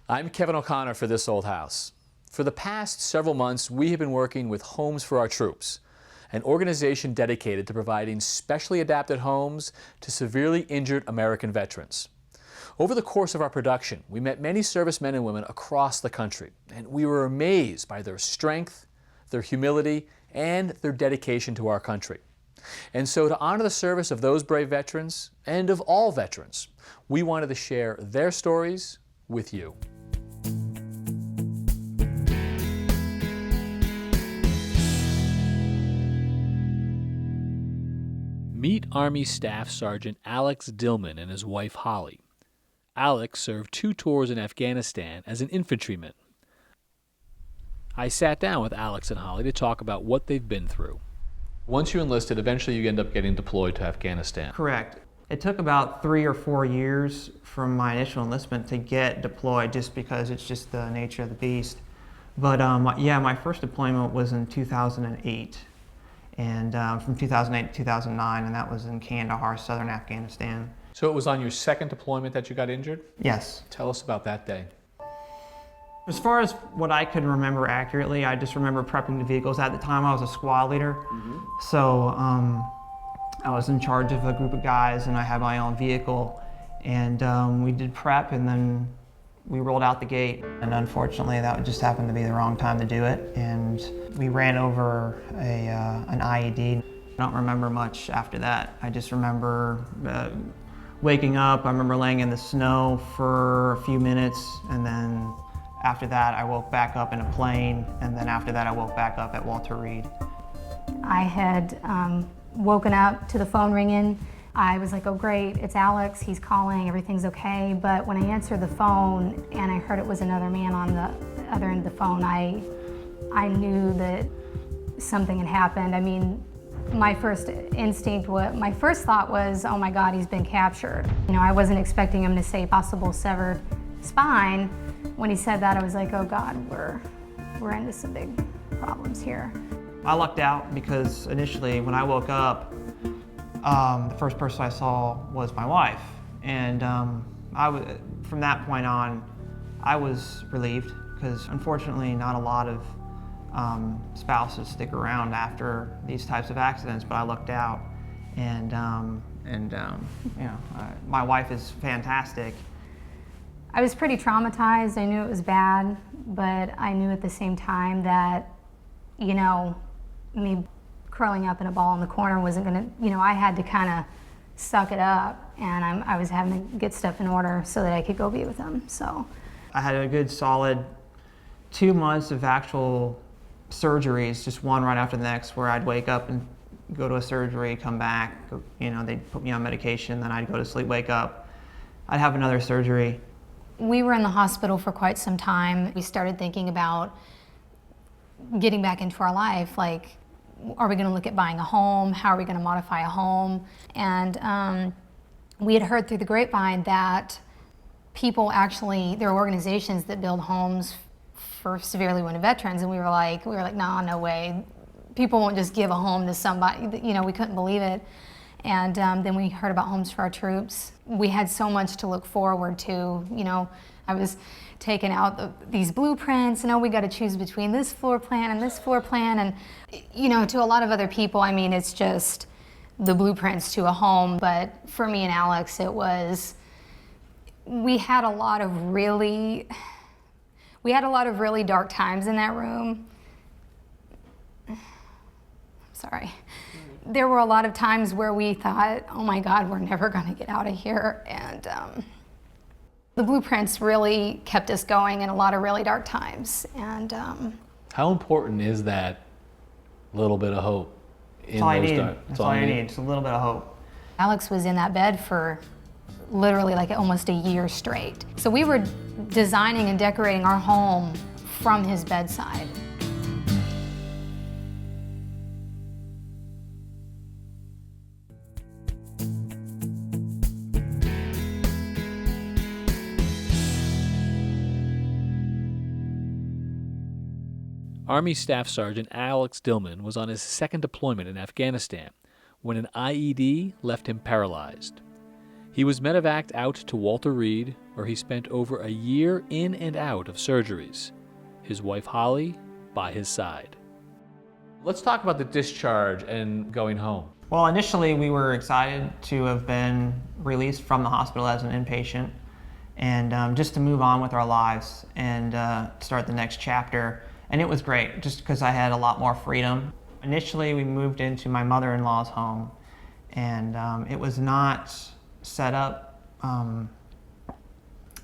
I'm Kevin O'Connor for This Old House. For the past several months, we have been working with Homes for Our Troops, an organization dedicated to providing specially adapted homes to severely injured American veterans. Over the course of our production, we met many servicemen and women across the country, and we were amazed by their strength, their humility, and their dedication to our country. And so to honor the service of those brave veterans, and of all veterans, we wanted to share their stories with you. Meet Army Staff Sergeant Alex Dillmann and his wife Holly. Alex served 2 tours in Afghanistan as an infantryman. I sat down with Alex and Holly to talk about what they've been through. Once you enlisted, eventually you end up getting deployed to Afghanistan. Correct. It took about 3 or 4 years from my initial enlistment to get deployed, just because it's just the nature of the beast. But yeah, my first deployment was in 2008. And from 2008 to 2009, and that was in Kandahar, southern Afghanistan. So it was on your second deployment that you got injured? Yes. Tell us about that day. As far as what I could remember accurately, I just remember prepping the vehicles. At the time, I was a squad leader. So I was in charge of a group of guys, and I had my own vehicle. And we did prep, and then we rolled out the gate. And unfortunately, that just happened to be the wrong time to do it. And we ran over an IED. I don't remember much after that. I just remember waking up. I remember laying in the snow for a few minutes, and then after that, I woke back up in a plane, and then after that, I woke back up at Walter Reed. I had woken up to the phone ringing. I was like, oh great, it's Alex, he's calling, everything's okay. But when I answered the phone and I heard it was another man on the other end of the phone, I knew that something had happened. I mean, my first thought was, oh my God, he's been captured. You know, I wasn't expecting him to say possible severed spine. When he said that, I was like, oh God, we're into some big problems here. I lucked out because initially when I woke up, the first person I saw was my wife. And from that point on, I was relieved, because unfortunately not a lot of spouses stick around after these types of accidents, but I lucked out. And you know, my wife is fantastic. I was pretty traumatized. I knew it was bad, but I knew at the same time that, you know, me curling up in a ball in the corner wasn't gonna, you know, I had to kind of suck it up, and I was having to get stuff in order so that I could go be with him, so. I had a good solid 2 months of actual surgeries, just one right after the next, where I'd wake up and go to a surgery, come back, you know, they'd put me on medication, then I'd go to sleep, wake up, I'd have another surgery. We were in the hospital for quite some time. We started thinking about getting back into our life, like, are we going to look at buying a home? How are we going to modify a home? And we had heard through the grapevine that people actually, there are organizations that build homes for severely wounded veterans, and we were like, nah, no way. People won't just give a home to somebody. You know, we couldn't believe it. And then we heard about Homes for Our Troops. We had so much to look forward to. You know, I was taking out these blueprints, and oh, we got to choose between this floor plan and this floor plan. And, you know, to a lot of other people, I mean, it's just the blueprints to a home. But for me and Alex, it was, we had a lot of really dark times in that room. Sorry. There were a lot of times where we thought, oh my God, we're never going to get out of here. And the blueprints really kept us going in a lot of really dark times. And how important is that little bit of hope in That's all those you need. dark? That's all you need, just a little bit of hope. Alex was in that bed for literally like almost a year straight. So we were designing and decorating our home from his bedside. Army Staff Sergeant Alex Dillmann was on his second deployment in Afghanistan when an IED left him paralyzed. He was medevaced out to Walter Reed, where he spent over a year in and out of surgeries. His wife Holly by his side. Let's talk about the discharge and going home. Well, initially we were excited to have been released from the hospital as an inpatient and just to move on with our lives and start the next chapter. And it was great, just because I had a lot more freedom. Initially, we moved into my mother-in-law's home, and it was not set up,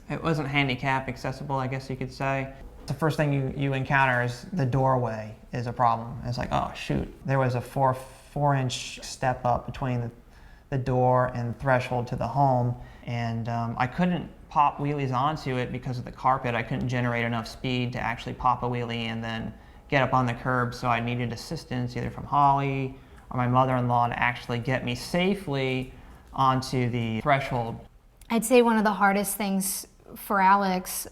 it wasn't handicap accessible, I guess you could say. The first thing you encounter is the doorway is a problem. It's like, oh shoot, there was a four-inch step up between the door and threshold to the home, and I couldn't pop wheelies onto it because of the carpet. I couldn't generate enough speed to actually pop a wheelie and then get up on the curb, so I needed assistance either from Holly or my mother-in-law to actually get me safely onto the threshold. I'd say one of the hardest things for Alex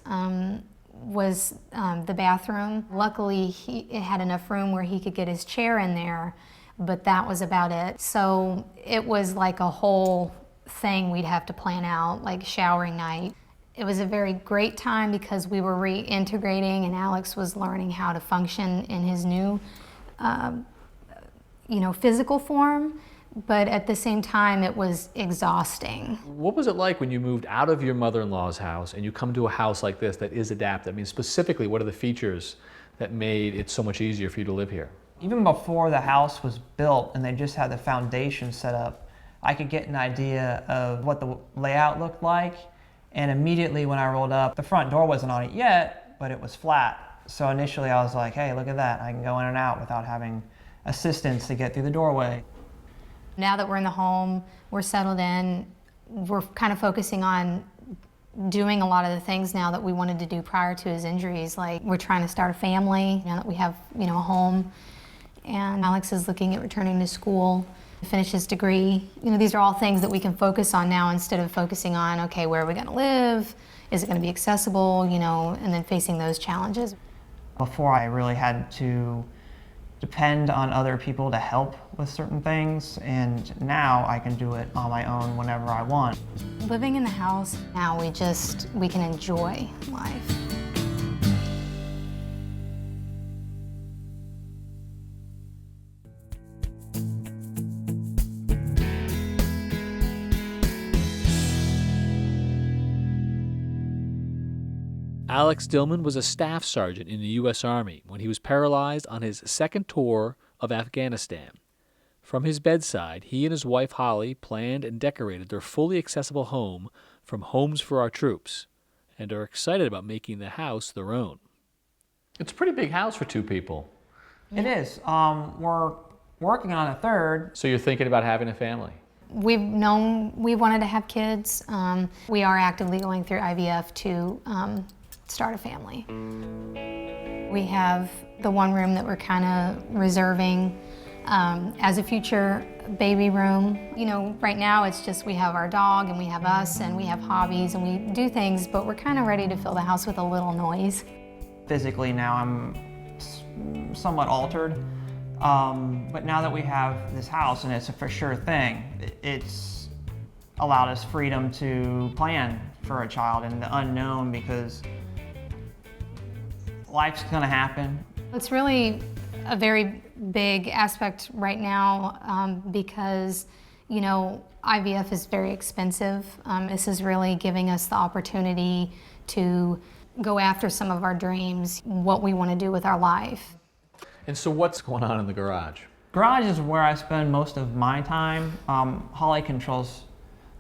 was the bathroom. Luckily, it had enough room where he could get his chair in there, but that was about it. So it was like a whole thing we'd have to plan out, like showering night. It was a very great time because we were reintegrating and Alex was learning how to function in his new, physical form. But at the same time, it was exhausting. What was it like when you moved out of your mother-in-law's house and you come to a house like this that is adapted? I mean, specifically, what are the features that made it so much easier for you to live here? Even before the house was built and they just had the foundation set up, I could get an idea of what the layout looked like. And immediately when I rolled up, the front door wasn't on it yet, but it was flat. So initially I was like, hey, look at that. I can go in and out without having assistance to get through the doorway. Now that we're in the home, we're settled in, we're kind of focusing on doing a lot of the things now that we wanted to do prior to his injuries. Like, we're trying to start a family now that we have, a home. And Alex is looking at returning to school, finish his degree. These are all things that we can focus on now instead of focusing on, okay, where are we gonna live? Is it gonna be accessible? And then facing those challenges. Before, I really had to depend on other people to help with certain things, and now I can do it on my own whenever I want. Living in the house, now we can enjoy life. Alex Dillmann was a staff sergeant in the U.S. Army when he was paralyzed on his second tour of Afghanistan. From his bedside, he and his wife Holly planned and decorated their fully accessible home from Homes for Our Troops and are excited about making the house their own. It's a pretty big house for two people. It is. We're working on a third. So you're thinking about having a family? We've known we wanted to have kids. We are actively going through IVF to start a family. We have the one room that we're kind of reserving as a future baby room. Right now it's just we have our dog and we have us and we have hobbies and we do things, but we're kind of ready to fill the house with a little noise. Physically now I'm somewhat altered, but now that we have this house and it's a for sure thing, it's allowed us freedom to plan for a child in the unknown, because life's gonna happen. It's really a very big aspect right now because, IVF is very expensive. This is really giving us the opportunity to go after some of our dreams, what we want to do with our life. And so what's going on in the garage? Garage is where I spend most of my time. Holly controls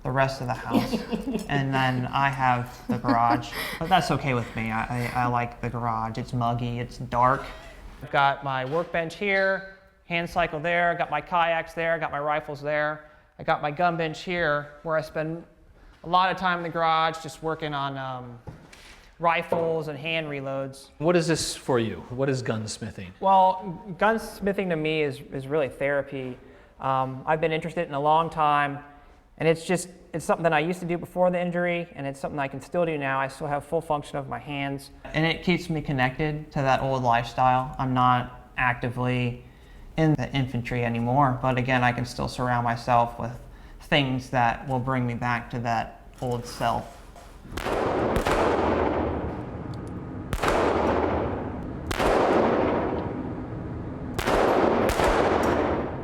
the rest of the house, and then I have the garage, but that's okay with me. I like the garage. It's muggy, it's dark. I've got my workbench here, hand cycle there, I got my kayaks there, I got my rifles there. I got my gun bench here, where I spend a lot of time in the garage just working on rifles and hand reloads. What is this for you? What is gunsmithing? Well, gunsmithing to me is really therapy. I've been interested in a long time, and it's something that I used to do before the injury, and it's something I can still do now. I still have full function of my hands. And it keeps me connected to that old lifestyle. I'm not actively in the infantry anymore, but again, I can still surround myself with things that will bring me back to that old self.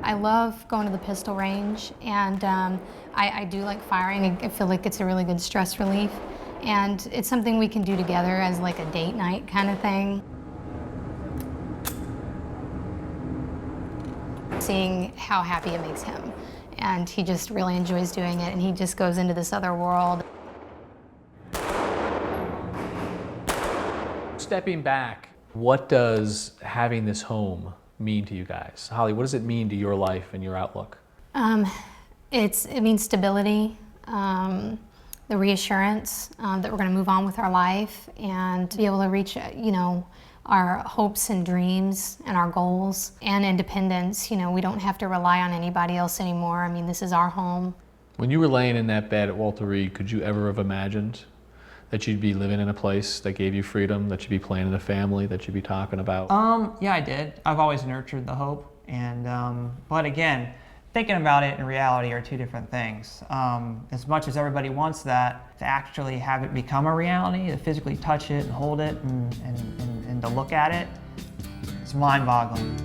I love going to the pistol range, and I do like firing. I feel like it's a really good stress relief, and it's something we can do together as like a date night kind of thing. Seeing how happy it makes him, and he just really enjoys doing it, and he just goes into this other world. Stepping back, what does having this home mean to you guys? Holly, what does it mean to your life and your outlook? It means stability, the reassurance that we're going to move on with our life and be able to reach, our hopes and dreams and our goals, and independence. We don't have to rely on anybody else anymore. I mean, this is our home. When you were laying in that bed at Walter Reed, could you ever have imagined that you'd be living in a place that gave you freedom, that you'd be planning a family, that you'd be talking about? Yeah, I did. I've always nurtured the hope, and but again, thinking about it and reality are two different things. As much as everybody wants that, to actually have it become a reality, to physically touch it and hold it and to look at it, it's mind-boggling.